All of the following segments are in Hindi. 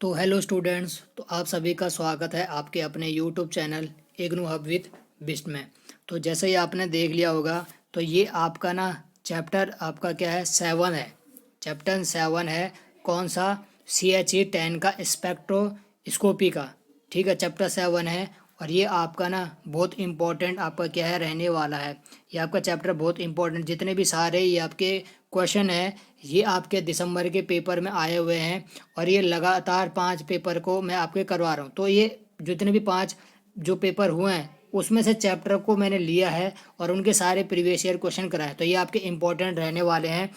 तो हेलो स्टूडेंट्स, तो आप सभी का स्वागत है आपके अपने YouTube channel IGNOU hub with Bisht में। तो जैसे ही आपने देख लिया होगा, तो ये आपका ना चैप्टर आपका क्या है, 7 है। चैप्टर 7 है। कौन सा? CHE10 का स्पेक्ट्रोस्कोपी का। ठीक है, चैप्टर 7 है। और ये आपका ना बहुत इम्पोर्टेंट आपका क्या है, रहने वाला है। ये आपका चैप्टर बहुत इम्पोर्टेंट, जितने भी सारे ये आपके क्वेश्चन है, ये आपके दिसंबर के पेपर में आए हुए हैं। और ये लगातार 5 पेपर को मैं आपके करवा रहा हूँ। तो ये जितने भी 5 जो पेपर हुए हैं, उसमें से चैप्टर को मैंने लिया है और उनके सारे प्रीवियस ईयर क्वेश्चन कराए। तो ये आपके इम्पोर्टेंट रहने वाले हैं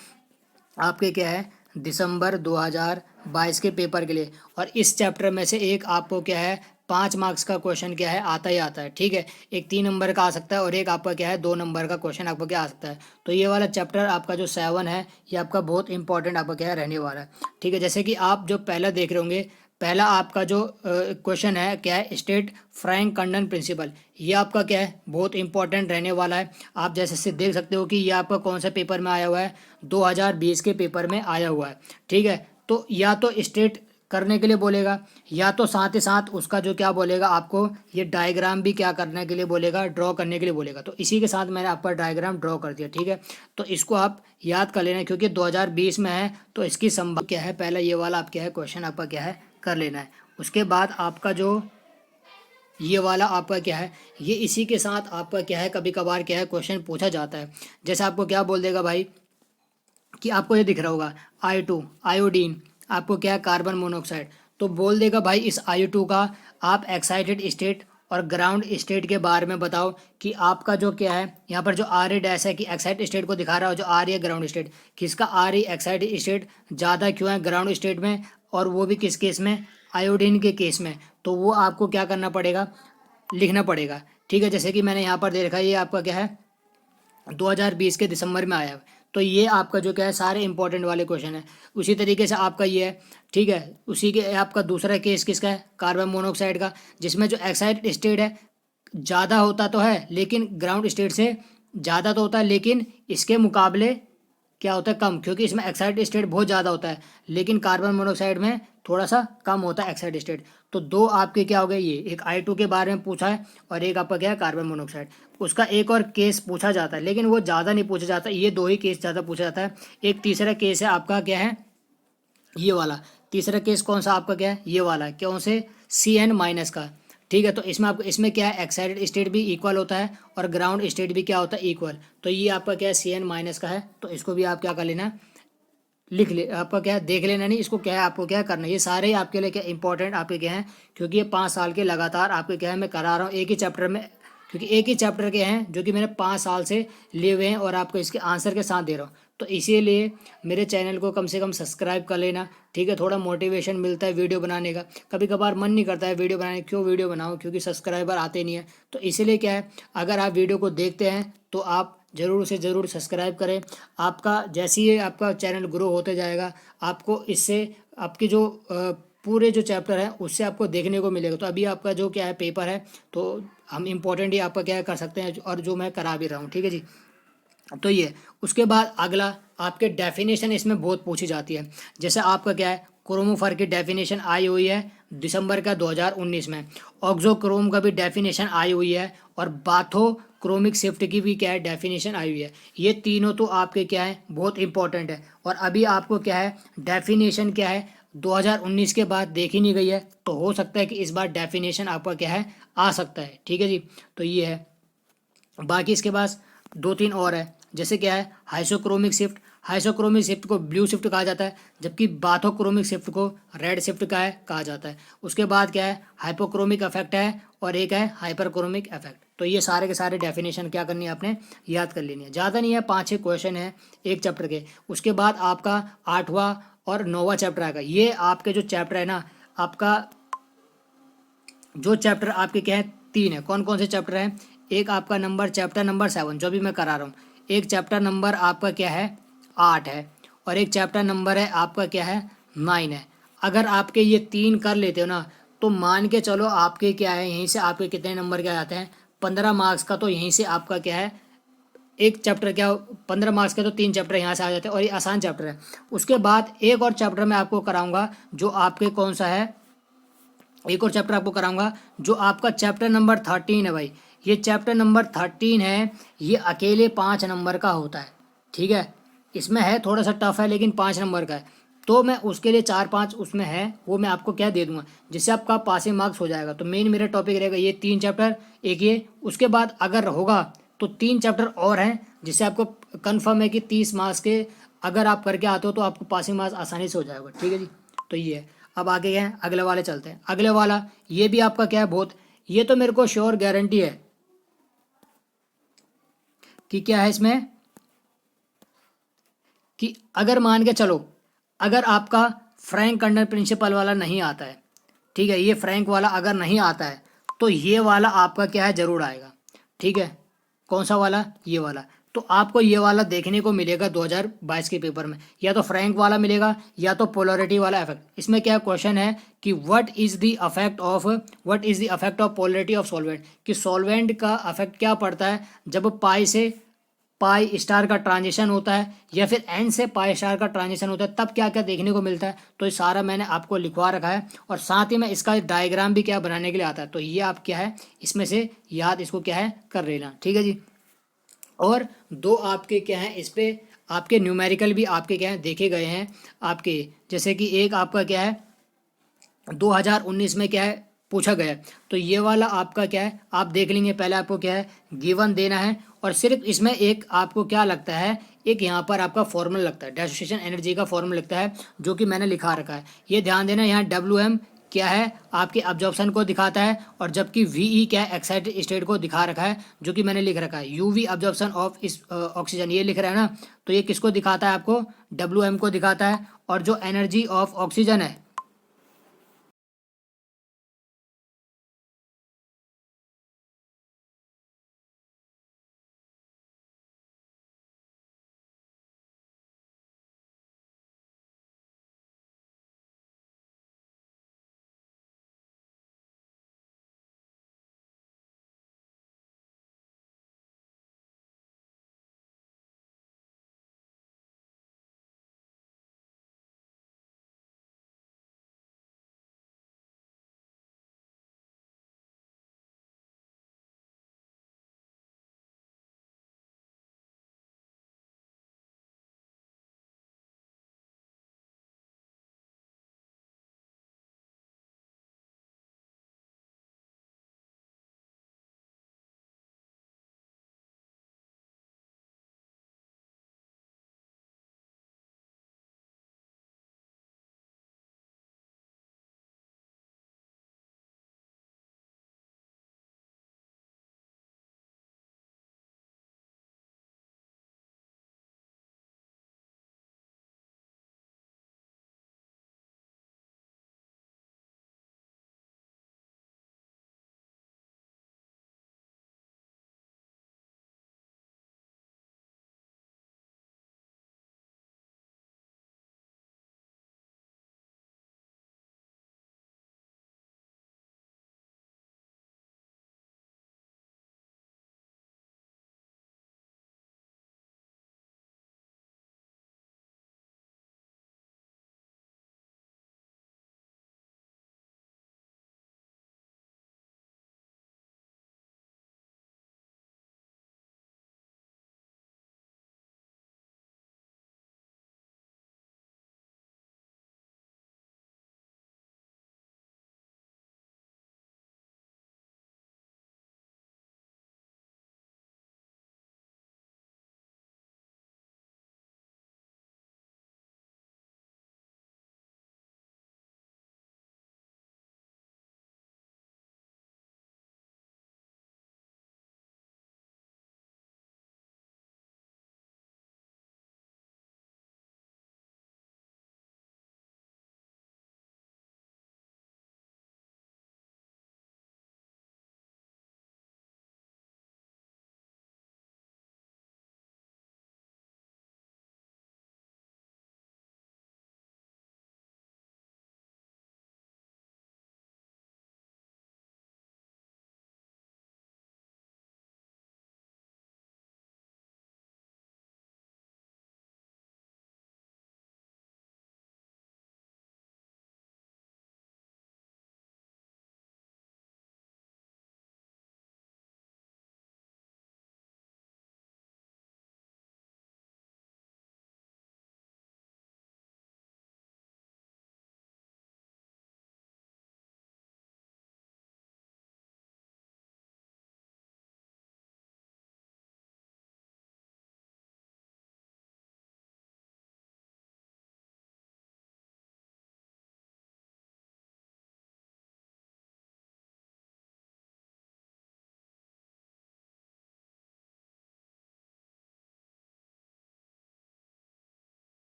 आपके क्या है, दिसंबर 2022 के पेपर के लिए। और इस चैप्टर में से एक आपको क्या है, 5 मार्क्स का क्वेश्चन क्या है, आता ही आता है। ठीक है, एक 3 नंबर का आ सकता है और एक आपका क्या है, 2 नंबर का क्वेश्चन आपका क्या आ सकता है। तो ये वाला चैप्टर आपका जो 7 है, ये आपका बहुत इंपॉर्टेंट आपका क्या है, रहने वाला है। ठीक है, जैसे कि आप जो पहला देख रहे होंगे, पहला आपका जो क्वेश्चन है क्या है, स्टेट फ्रैंक कंडन प्रिंसिपल। ये आपका क्या है, बहुत इंपॉर्टेंट रहने वाला है। आप जैसे से देख सकते हो कि ये आपका कौन सा पेपर में आया हुआ है, 2020 के पेपर में आया हुआ है। ठीक है, तो या तो स्टेट करने के लिए बोलेगा, या तो साथ ही साथ उसका जो क्या बोलेगा आपको, ये डायग्राम भी क्या करने के लिए बोलेगा, ड्रॉ करने के लिए बोलेगा। तो इसी के साथ मैंने आपका डायग्राम ड्रॉ कर दिया। ठीक है, तो इसको आप याद कर लेना, क्योंकि 2020 में है तो इसकी संभावना क्या है, पहला ये वाला आप क्या है, क्वेश्चन आपका क्या है, कर लेना है। उसके बाद आपका जो ये वाला आपका क्या है, ये इसी के साथ आपका क्या है, कभी कभार क्या है, क्वेश्चन पूछा जाता है। जैसे आपको क्या बोल देगा भाई, कि आपको ये दिख रहा होगा I2 आयोडीन, आपको क्या है, कार्बन मोनोऑक्साइड। तो बोल देगा भाई इस I2 का आप एक्साइटेड स्टेट और ग्राउंड स्टेट के बारे में बताओ, कि आपका जो क्या है, यहाँ पर जो आर ए डैश है कि एक्साइटेड स्टेट को दिखा रहा हो, जो आर है ग्राउंड स्टेट, किसका आर एक्साइटेड स्टेट ज़्यादा क्यों है ग्राउंड स्टेट में, और वो भी किस केस में, आयोडीन के केस में। तो वो आपको क्या करना पड़ेगा, लिखना पड़ेगा। ठीक है, जैसे कि मैंने यहाँ पर दे रखा है, ये आपका क्या है, 2020 के दिसंबर में आया है। तो ये आपका जो क्या है, सारे इंपॉर्टेंट वाले क्वेश्चन है। उसी तरीके से आपका ये है। ठीक है, उसी के आपका दूसरा केस किसका है, कार्बन मोनोऑक्साइड का, जिसमें जो एक्साइटेड स्टेट है ज़्यादा होता तो है, लेकिन ग्राउंड स्टेट से ज़्यादा तो होता है, लेकिन इसके मुकाबले क्या होता है, कम, क्योंकि इसमें एक्साइटेड स्टेट बहुत ज़्यादा होता है, लेकिन कार्बन मोनोऑक्साइड में थोड़ा सा कम होता है एक्साइटेड स्टेट। तो दो आपके क्या हो गए, ये एक I2 के बारे में पूछा है और एक आपका क्या है, कार्बन मोनोऑक्साइड। उसका एक और केस पूछा जाता है, लेकिन वो ज़्यादा नहीं पूछा जाता, ये दो ही केस ज़्यादा पूछा जाता है। एक तीसरा केस है आपका क्या है, ये वाला। तीसरा केस कौन सा आपका क्या है, ये वाला, कौन से, CN- का। ठीक है, तो इसमें आपको, इसमें क्या है, एक्साइटेड स्टेट भी इक्वल होता है और ग्राउंड स्टेट भी क्या होता है, इक्वल। तो ये आपका क्या है, CN- का है। तो इसको भी आप क्या कर लेना, लिख ले, आपका क्या है, देख लेना, नहीं इसको क्या है, आपको क्या करना है, ये सारे ही आपके लिए क्या इंपॉर्टेंट आपके क्या हैं, क्योंकि ये 5 साल के लगातार आपके क्या है, मैं करा रहा हूँ एक ही चैप्टर में, क्योंकि एक ही चैप्टर के हैं जो कि मैंने 5 साल से लिए हुए हैं और आपको इसके आंसर के साथ दे रहा हूँ। तो इसीलिए मेरे चैनल को कम से कम सब्सक्राइब कर लेना। ठीक है, थोड़ा मोटिवेशन मिलता है वीडियो बनाने का। कभी कभार मन नहीं करता है वीडियो बनाने, क्यों वीडियो बनाऊँ, क्योंकि सब्सक्राइबर आते नहीं है। तो इसीलिए क्या है, अगर आप वीडियो को देखते हैं तो आप ज़रूर से ज़रूर सब्सक्राइब करें। आपका जैसे ही आपका चैनल ग्रो होते जाएगा, आपको इससे आपकी जो पूरे जो चैप्टर हैं उससे आपको देखने को मिलेगा। तो अभी आपका जो क्या है, पेपर है, तो हम इम्पोर्टेंट ही आपका क्या है, कर सकते हैं, और जो मैं करा भी रहा हूँ। ठीक है जी, तो ये, उसके बाद अगला आपके डेफिनेशन इसमें बहुत पूछी जाती है। जैसे आपका क्या है, क्रोमोफर की डेफिनेशन आई हुई है दिसंबर का 2019 में। ऑक्सोक्रोम का भी डेफिनेशन आई हुई है, और बाथोक्रोमिक शिफ्ट की भी क्या है, डेफिनेशन आई हुई है। ये तीनों तो आपके क्या है, बहुत इंपॉर्टेंट है। और अभी आपको क्या है, डेफिनेशन क्या है, 2019 के बाद देखी नहीं गई है, तो हो सकता है कि इस बार डेफिनेशन आपका क्या है, आ सकता है। ठीक है जी, तो ये है। बाकी इसके पास 2-3 और है। जैसे क्या है, हाइसोक्रोमिक शिफ्ट। हाइसोक्रोमिक शिफ्ट को ब्लू शिफ्ट कहा जाता है, जबकि बाथोक्रोमिक शिफ्ट को रेड शिफ्ट का है कहा जाता है। उसके बाद क्या है, हाइपोक्रोमिक इफेक्ट है, और एक है हाइपरक्रोमिक इफेक्ट। तो ये सारे के सारे डेफिनेशन क्या करनी है, आपने याद कर लेनी है। ज़्यादा नहीं है, 5-6 क्वेश्चन है एक चैप्टर के। उसके बाद आपका 8वां और 9वां चैप्टर आएगा। ये आपके जो चैप्टर है ना, आपका जो चैप्टर आपके क्या है, 3 है। कौन कौन से चैप्टर हैं, एक आपका चैप्टर नंबर 7 जो भी मैं करा रहा हूँ, एक चैप्टर नंबर आपका क्या है, 8 है, और एक चैप्टर नंबर है आपका क्या है, 9 है। अगर आपके ये 3 कर लेते हो ना, तो मान के चलो आपके क्या है, यहीं से आपके कितने नंबर के आते हैं, 15 मार्क्स का तो यहीं से आपका क्या है, एक चैप्टर क्या 15 मार्क्स के, तो 3 चैप्टर यहाँ से आ जाते हैं और ये आसान चैप्टर है। उसके बाद एक और चैप्टर मैं आपको कराऊंगा जो आपके कौन सा है, एक और चैप्टर आपको कराऊंगा जो आपका चैप्टर नंबर 13 है भाई। ये चैप्टर नंबर 13 है, ये अकेले 5 नंबर का होता है, ठीक है। इसमें है थोड़ा सा टफ है लेकिन 5 नंबर का है, तो मैं उसके लिए 4-5 उसमें है वो मैं आपको क्या दे दूंगा जिससे आपका पासिंग मार्क्स हो जाएगा। तो मेन मेरा टॉपिक रहेगा ये 3 चैप्टर, एक ये, उसके बाद अगर होगा तो 3 चैप्टर और हैं जिससे आपको कन्फर्म है कि 30 मार्क्स के अगर आप करके आते हो तो आपको पासिंग मार्क्स आसानी से हो जाएगा, ठीक है जी। तो ये है। अब आगे क्या है, अगले वाले चलते हैं। अगले वाला ये भी आपका क्या है बहुत, ये तो मेरे को श्योर गारंटी है कि क्या है इसमें, कि अगर मान के चलो अगर आपका फ्रैंक कर्नल प्रिंसिपल वाला नहीं आता है, ठीक है, ये फ्रैंक वाला अगर नहीं आता है तो ये वाला आपका क्या है जरूर आएगा, ठीक है। कौन सा वाला, ये वाला। तो आपको ये वाला देखने को मिलेगा 2022 के पेपर में, या तो फ्रैंक वाला मिलेगा या तो पोलरिटी वाला इफेक्ट। इसमें क्या क्वेश्चन है कि what is the effect of polarity of solvent, कि सॉल्वेंट का इफेक्ट क्या पड़ता है जब पाई से पाई स्टार का ट्रांजिशन होता है या फिर एन से पाई स्टार का ट्रांजिशन होता है, तब क्या क्या देखने को मिलता है। तो ये सारा मैंने आपको लिखवा रखा है और साथ ही में इसका डायग्राम भी क्या बनाने के लिए आता है। तो ये आप क्या है इसमें से याद इसको क्या है कर लेना, ठीक है जी। और 2 आपके क्या है इस पे आपके न्यूमेरिकल भी आपके क्या है देखे गए हैं आपके, जैसे कि एक आपका क्या है 2019 में क्या है पूछा गया है। तो ये वाला आपका क्या है आप देख लेंगे, पहले आपको क्या है गिवन देना है और सिर्फ इसमें एक आपको क्या लगता है, एक यहाँ पर आपका फॉर्मूला लगता है, डिसोसिएशन एनर्जी का फॉर्मूला लगता है जो कि मैंने लिखा रखा है। ये ध्यान देना, यहाँ WM क्या है आपके अब्जॉर्प्शन को दिखाता है और जबकि VE क्या है एक्साइटेड स्टेट को दिखा रखा है जो कि मैंने लिख रखा है। UV अब्जॉर्प्शन ऑफ इस ऑक्सीजन ये लिख रहा है ना, तो ये किसको दिखाता है आपको WM को दिखाता है। और जो एनर्जी ऑफ ऑक्सीजन है